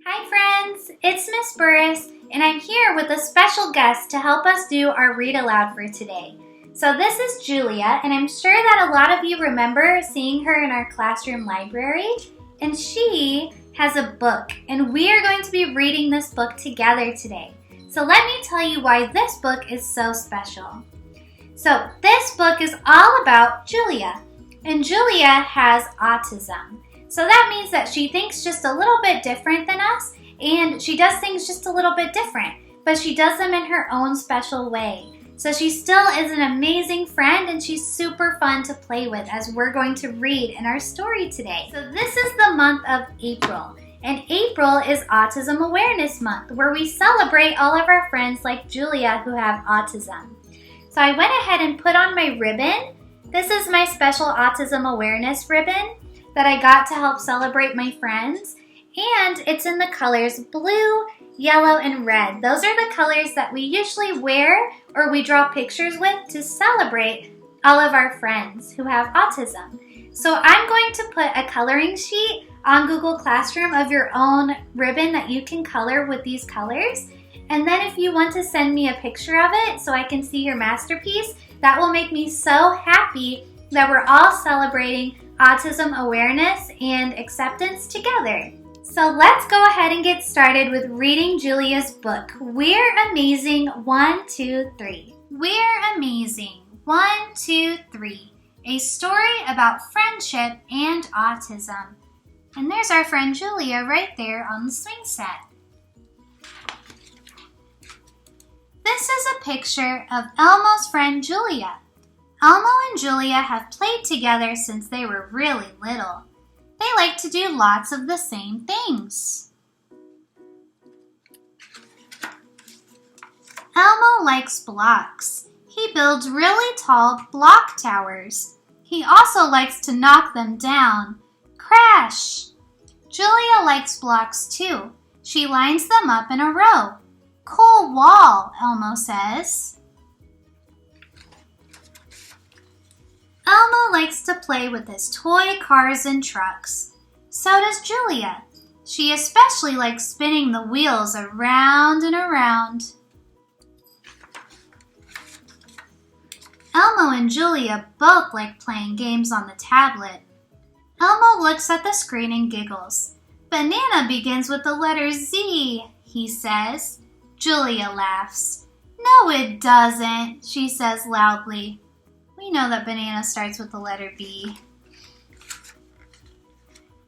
Hi friends, it's Miss Burris, and I'm here with a special guest to help us do our read aloud for today. So this is Julia, and I'm sure that a lot of you remember seeing her in our classroom library, and she has a book, and we are going to be reading this book together today. So let me tell you why this book is so special. So this book is all about Julia, and Julia has autism. So that means that she thinks just a little bit different than us, and she does things just a little bit different, but she does them in her own special way. So she still is an amazing friend, and she's super fun to play with as we're going to read in our story today. So this is the month of April, and April is Autism Awareness Month, where we celebrate all of our friends like Julia who have autism. So I went ahead and put on my ribbon. This is my special Autism Awareness ribbon that I got to help celebrate my friends, and it's in the colors blue, yellow, and red. Those are the colors that we usually wear or we draw pictures with to celebrate all of our friends who have autism. So I'm going to put a coloring sheet on Google Classroom of your own ribbon that you can color with these colors, and then if you want to send me a picture of it so I can see your masterpiece, that will make me so happy that we're all celebrating autism awareness and acceptance together. So let's go ahead and get started with reading Julia's book, We're Amazing 1, 2, 3. We're Amazing 1, 2, 3. A story about friendship and autism. And there's our friend Julia right there on the swing set. This is a picture of Elmo's friend Julia. Elmo and Julia have played together since they were really little. They like to do lots of the same things. Elmo likes blocks. He builds really tall block towers. He also likes to knock them down. Crash! Julia likes blocks too. She lines them up in a row. Cool wall, Elmo says. Elmo likes to play with his toy cars and trucks. So does Julia. She especially likes spinning the wheels around and around. Elmo and Julia both like playing games on the tablet. Elmo looks at the screen and giggles. Banana begins with the letter Z, he says. Julia laughs. No, it doesn't, she says loudly. We know that banana starts with the letter B.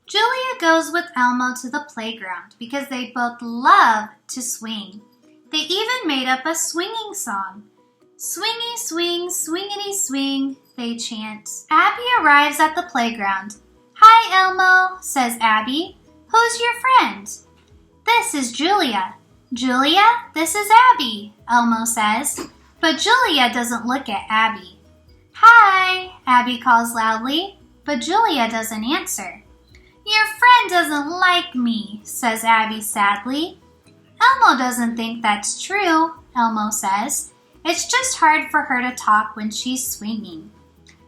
Julia goes with Elmo to the playground because they both love to swing. They even made up a swinging song. Swingy swing, swingity swing, they chant. Abby arrives at the playground. Hi, Elmo, says Abby. Who's your friend? This is Julia. Julia, this is Abby, Elmo says. But Julia doesn't look at Abby. Hi, Abby calls loudly, but Julia doesn't answer. Your friend doesn't like me, says Abby sadly. Elmo doesn't think that's true, Elmo says. It's just hard for her to talk when she's swinging.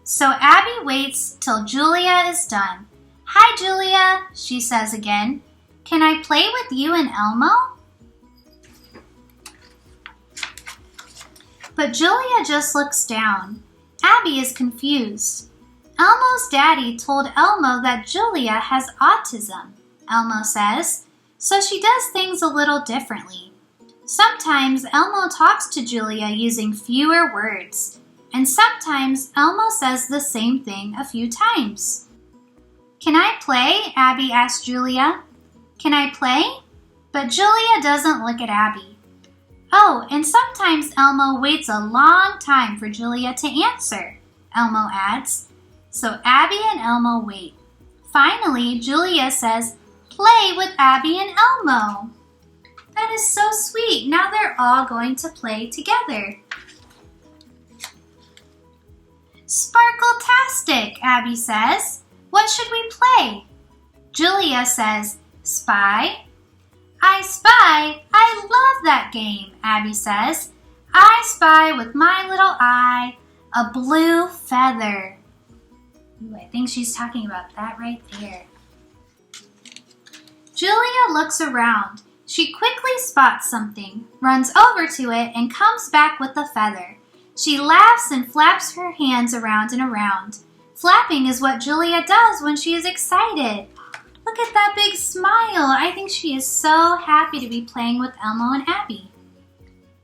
So Abby waits till Julia is done. Hi, Julia, she says again. Can I play with you and Elmo? But Julia just looks down. Abby is confused. Elmo's daddy told Elmo that Julia has autism, Elmo says, so she does things a little differently. Sometimes Elmo talks to Julia using fewer words, and sometimes Elmo says the same thing a few times. Can I play? Abby asks Julia. Can I play? But Julia doesn't look at Abby. Oh, and sometimes Elmo waits a long time for Julia to answer, Elmo adds. So Abby and Elmo wait. Finally, Julia says, play with Abby and Elmo. That is so sweet. Now they're all going to play together. Sparkle-tastic, Abby says. What should we play? Julia says, spy. I spy. I love that game, Abby says. I spy with my little eye a blue feather. Ooh, I think she's talking about that right there. Julia looks around. She quickly spots something, runs over to it, and comes back with a feather. She laughs and flaps her hands around and around. Flapping is what Julia does when she is excited. Look at that big smile. I think she is so happy to be playing with Elmo and Abby.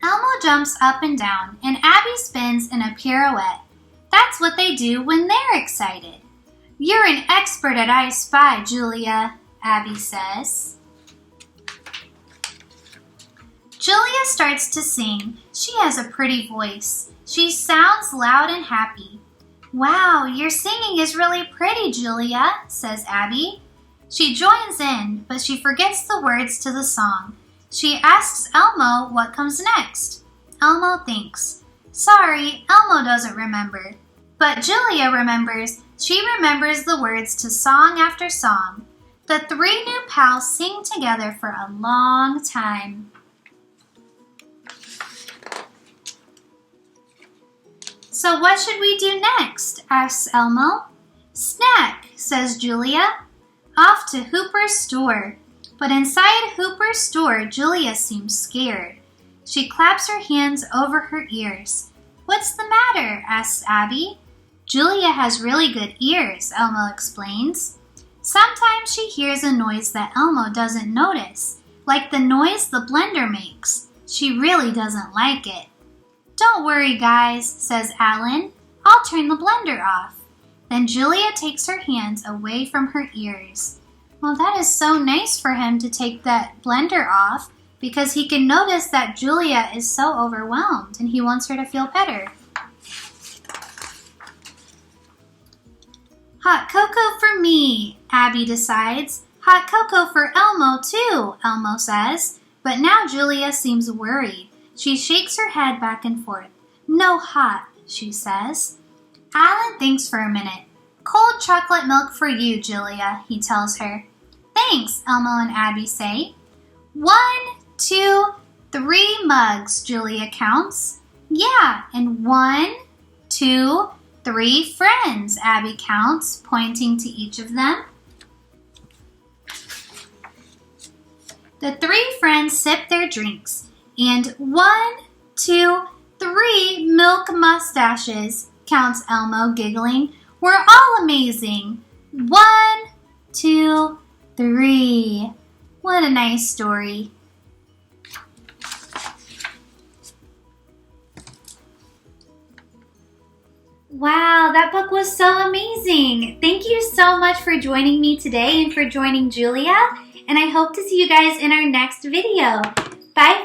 Elmo jumps up and down, and Abby spins in a pirouette. That's what they do when they're excited. You're an expert at I Spy, Julia, Abby says. Julia starts to sing. She has a pretty voice. She sounds loud and happy. Wow, your singing is really pretty, Julia, says Abby. She joins in, but she forgets the words to the song. She asks Elmo what comes next. Elmo thinks. Sorry, Elmo doesn't remember. But Julia remembers. She remembers the words to song after song. The three new pals sing together for a long time. So what should we do next? Asks Elmo. Snack, says Julia. Off to Hooper's store. But inside Hooper's store, Julia seems scared. She claps her hands over her ears. What's the matter? Asks Abby. Julia has really good ears, Elmo explains. Sometimes she hears a noise that Elmo doesn't notice, like the noise the blender makes. She really doesn't like it. Don't worry, guys, says Alan. I'll turn the blender off. Then Julia takes her hands away from her ears. Well, that is so nice for him to take that blender off because he can notice that Julia is so overwhelmed and he wants her to feel better. Hot cocoa for me, Abby decides. Hot cocoa for Elmo too, Elmo says. But now Julia seems worried. She shakes her head back and forth. No hot, she says. Alan thinks for a minute. Cold chocolate milk for you, Julia, he tells her. Thanks, Elmo and Abby say. 1, 2, 3 mugs, Julia counts. Yeah, and 1, 2, 3 friends, Abby counts, pointing to each of them. The 3 friends sip their drinks. And 1, 2, 3 milk mustaches, counts Elmo, giggling. We're all amazing. 1, 2, 3. What a nice story. Wow, that book was so amazing. Thank you so much for joining me today and for joining Julia. And I hope to see you guys in our next video. Bye